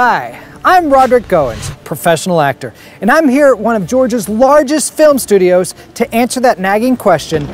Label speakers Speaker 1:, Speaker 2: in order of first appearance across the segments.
Speaker 1: Hi, I'm Roderick Goins, professional actor, and I'm here at one of Georgia's largest film studios to answer that nagging question,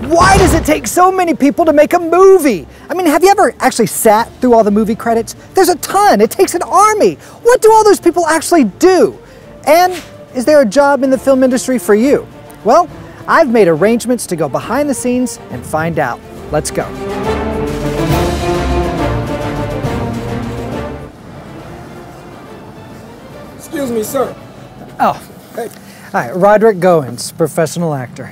Speaker 1: why does it take so many people to make a movie? I mean, have you ever actually sat through all the movie credits? There's a ton, it takes an army. What do all those people actually do? And is there a job in the film industry for you? Well, I've made arrangements to go behind the scenes and find out. Let's go.
Speaker 2: Excuse me, sir.
Speaker 1: Oh,
Speaker 2: Hey.
Speaker 1: hi, Roderick Goins, professional actor.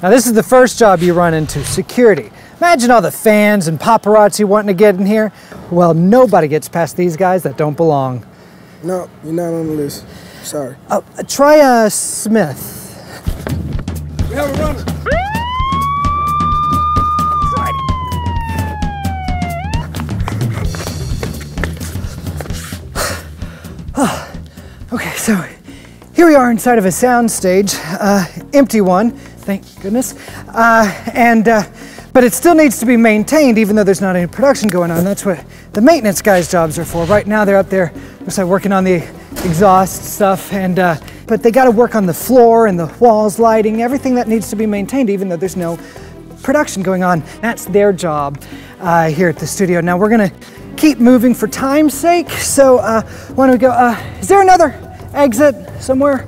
Speaker 1: Now this is the first job you run into, security. Imagine all the fans and paparazzi wanting to get in here. Well, nobody gets past these guys that don't belong.
Speaker 2: No, you're not on the list. Sorry.
Speaker 1: Try Smith.
Speaker 2: We have a runner.
Speaker 1: Okay, so here we are inside of a sound stage, empty one, thank goodness, but it still needs to be maintained even though there's not any production going on. That's what the maintenance guys' jobs are for. Right now they're up there, looks like working on the exhaust stuff, but they got to work on the floor and the walls, lighting, everything that needs to be maintained even though there's no production going on. That's their job here at the studio. Now we're gonna keep moving for time's sake, so why don't we go, is there another exit somewhere?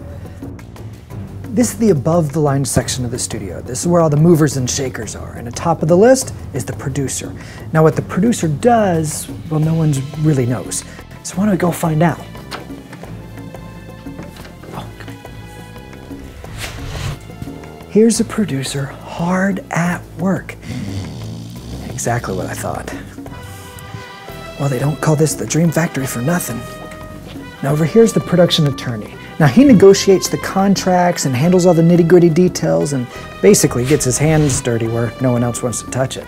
Speaker 1: This is the above the line section of the studio. This is where all the movers and shakers are, and at the top of the list is the producer. Now what the producer does, well, no one really knows. So why don't we go find out? Oh, come here. Here's a producer hard at work. Exactly what I thought. Well, they don't call this the Dream Factory for nothing. Now over here's the production attorney. Now he negotiates the contracts and handles all the nitty-gritty details and basically gets his hands dirty where no one else wants to touch it.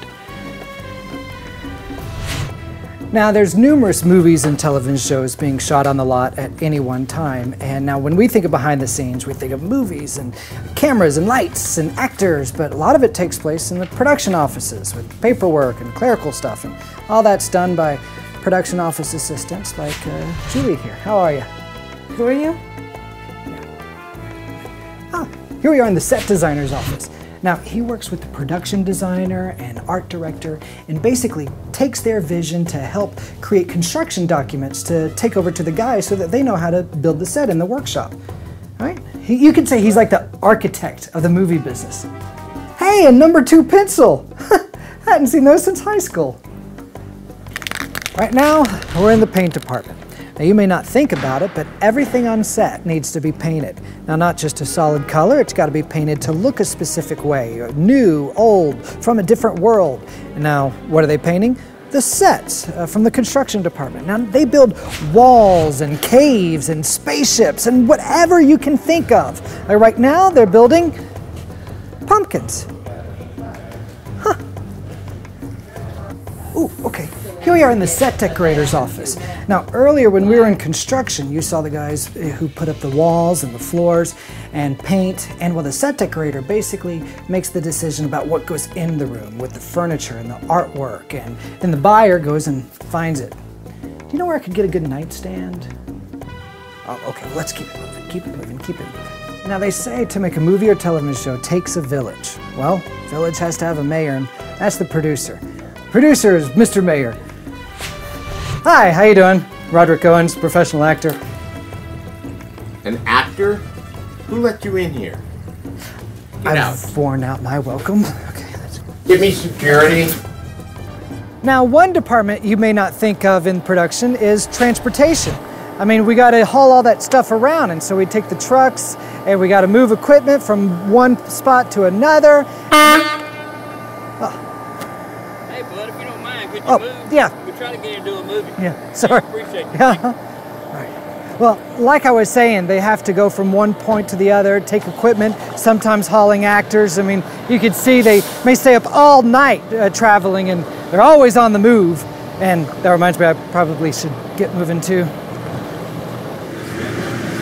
Speaker 1: Now there's numerous movies and television shows being shot on the lot at any one time, and now when we think of behind the scenes, we think of movies and cameras and lights and actors, but a lot of it takes place in the production offices with paperwork and clerical stuff, and all that's done by production office assistants like Julie here. How are you?
Speaker 3: Who are you?
Speaker 1: Here we are in the set designer's office. Now, he works with the production designer and art director and basically takes their vision to help create construction documents to take over to the guys so that they know how to build the set in the workshop. All right? You could say he's like the architect of the movie business. Hey, a #2 pencil! Hadn't seen those since high school. Right now, we're in the paint department. Now you may not think about it, but everything on set needs to be painted. Now not just a solid color, it's got to be painted to look a specific way, new, old, from a different world. And now, what are they painting? The sets from the construction department. Now they build walls and caves and spaceships and whatever you can think of. Like right now, they're building pumpkins. Huh. Ooh, okay. Here we are in the set decorator's office. Now earlier when we were in construction, you saw the guys who put up the walls and the floors and paint, and well, the set decorator basically makes the decision about what goes in the room with the furniture and the artwork, and then the buyer goes and finds it. Do you know where I could get a good nightstand? Oh, okay, well, let's keep it moving, keep it moving, keep it moving. Now they say to make a movie or television show takes a village. Well, village has to have a mayor, and that's the producer. Producer is Mr. Mayor. Hi, how you doing? Roderick Goins, professional actor.
Speaker 4: An actor? Who let you in here? Get out.
Speaker 1: I've worn out my welcome. Okay, let's go.
Speaker 4: Give me security.
Speaker 1: Now, one department you may not think of in production is transportation. I mean, we got to haul all that stuff around, and so we take the trucks, and we got to move equipment from one spot to another.
Speaker 5: Hey, bud, if you don't mind, could you move?
Speaker 1: Yeah.
Speaker 5: We're trying to get you to do a movie.
Speaker 1: Yeah, sorry.
Speaker 5: Appreciate it.
Speaker 1: Yeah. All right. Well, like I was saying, they have to go from one point to the other, take equipment, sometimes hauling actors. I mean, you can see they may stay up all night traveling, and they're always on the move. And that reminds me, I probably should get moving too.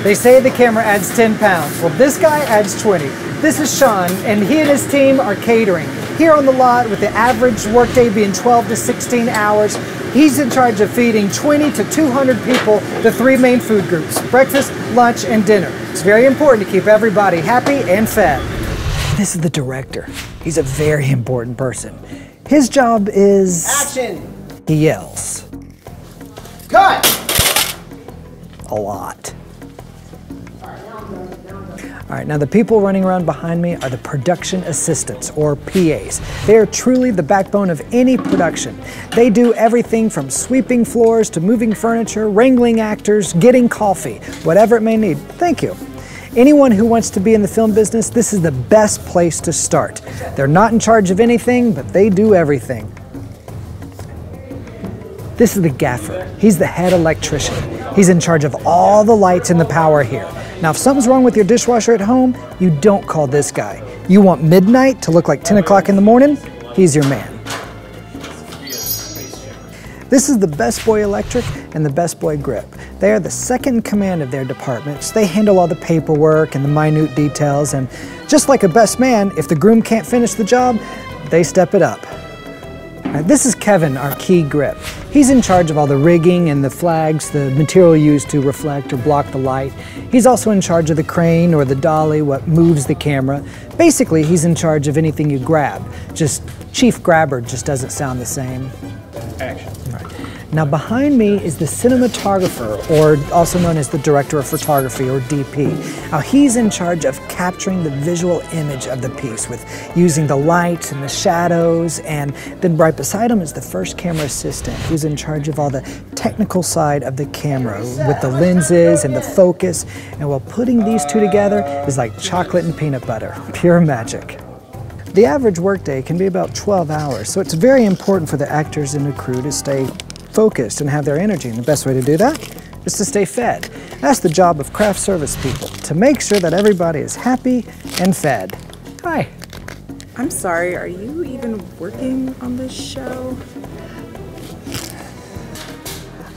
Speaker 1: They say the camera adds 10 pounds. Well, this guy adds 20. This is Sean, and he and his team are catering. Here on the lot, with the average workday being 12 to 16 hours, He's in charge of feeding 20 to 200 people the three main food groups, breakfast, lunch, and dinner. It's very important to keep everybody happy and fed. This is the director. He's a very important person. His job is...
Speaker 3: Action!
Speaker 1: He yells.
Speaker 3: Cut!
Speaker 1: A lot. All right, now the people running around behind me are the production assistants, or PAs. They are truly the backbone of any production. They do everything from sweeping floors to moving furniture, wrangling actors, getting coffee, whatever it may need. Thank you. Anyone who wants to be in the film business, this is the best place to start. They're not in charge of anything, but they do everything. This is the gaffer. He's the head electrician. He's in charge of all the lights and the power here. Now, if something's wrong with your dishwasher at home, you don't call this guy. You want midnight to look like 10 o'clock in the morning? He's your man. This is the Best Boy Electric and the Best Boy Grip. They are the second in command of their departments. They handle all the paperwork and the minute details, and just like a best man, if the groom can't finish the job, they step it up. This is Kevin, our key grip. He's in charge of all the rigging and the flags, the material used to reflect or block the light. He's also in charge of the crane or the dolly, what moves the camera. Basically, he's in charge of anything you grab. Just Chief Grabber just doesn't sound the same.
Speaker 3: Action.
Speaker 1: Right. Now behind me is the cinematographer, or also known as the director of photography, or DP. Now he's in charge of capturing the visual image of the piece with using the lights and the shadows, and then right beside him is the first camera assistant, who's in charge of all the technical side of the camera with the lenses and the focus. And while putting these two together is like chocolate and peanut butter, pure magic. The average workday can be about 12 hours, so it's very important for the actors and the crew to stay focused and have their energy, and the best way to do that is to stay fed. That's the job of craft service people, to make sure that everybody is happy and fed. Hi.
Speaker 6: I'm sorry, are you even working on this show?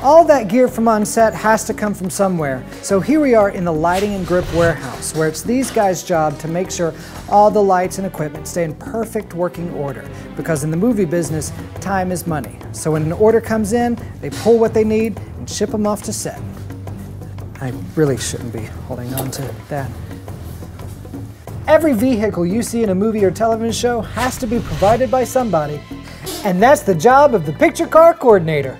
Speaker 1: All that gear from on set has to come from somewhere. So here we are in the lighting and grip warehouse, where it's these guys' job to make sure all the lights and equipment stay in perfect working order. Because in the movie business, time is money. So when an order comes in, they pull what they need and ship them off to set. I really shouldn't be holding on to that. Every vehicle you see in a movie or television show has to be provided by somebody. And that's the job of the picture car coordinator.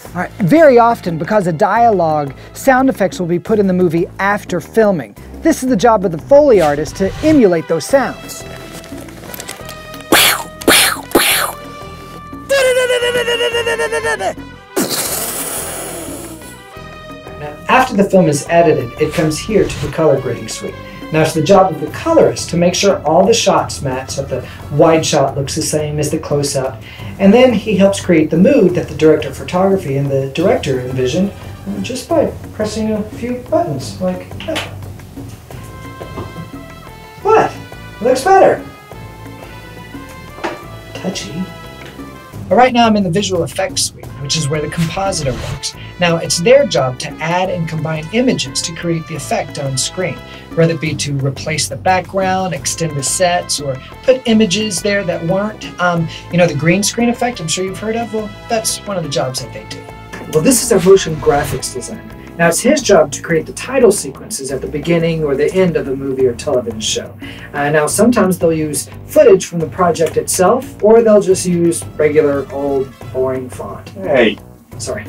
Speaker 1: All right, very often, because of dialogue, sound effects will be put in the movie after filming. This is the job of the Foley artist to emulate those sounds. Now, after the film is edited, it comes here to the color grading suite. Now it's the job of the colorist to make sure all the shots match, so that the wide shot looks the same as the close-up. And then he helps create the mood that the director of photography and the director envisioned just by pressing a few buttons like that. What? It looks better. Touchy. But right now I'm in the visual effects suite, which is where the compositor works. Now it's their job to add and combine images to create the effect on screen, whether it be to replace the background, extend the sets, or put images there that weren't. You know, the green screen effect I'm sure you've heard of? Well, that's one of the jobs that they do. Well, this is a motion graphics designer. Now it's his job to create the title sequences at the beginning or the end of a movie or television show. Now sometimes they'll use footage from the project itself, or they'll just use regular old boring font.
Speaker 4: Hey.
Speaker 1: Sorry.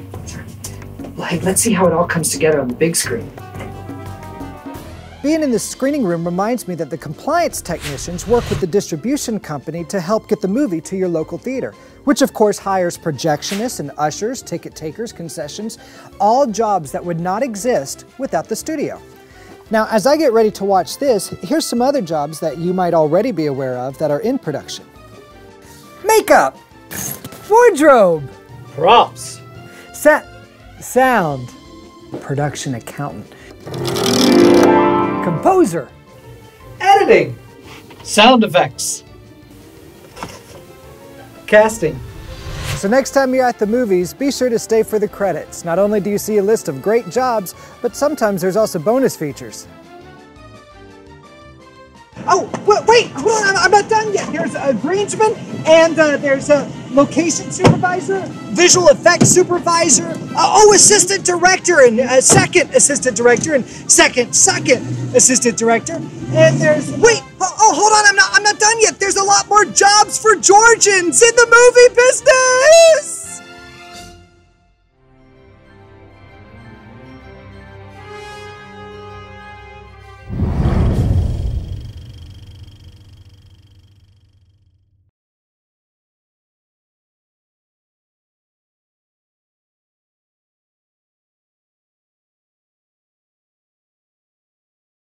Speaker 1: Well, hey, let's see how it all comes together on the big screen. Being in the screening room reminds me that the compliance technicians work with the distribution company to help get the movie to your local theater, which of course hires projectionists and ushers, ticket takers, concessions, all jobs that would not exist without the studio. Now, as I get ready to watch this, here's some other jobs that you might already be aware of that are in production. Makeup, wardrobe,
Speaker 3: Props.
Speaker 1: set, sound, production accountant, composer, editing,
Speaker 3: Sound effects.
Speaker 1: casting. So next time you're at the movies, be sure to stay for the credits. Not only do you see a list of great jobs, but sometimes there's also bonus features. Oh, wait, hold on, I'm not done yet. There's a greensman and there's location supervisor, visual effects supervisor, assistant director, and second assistant director, and second assistant director. And there's hold on, I'm not done yet. There's a lot more jobs for Georgians in the movie business.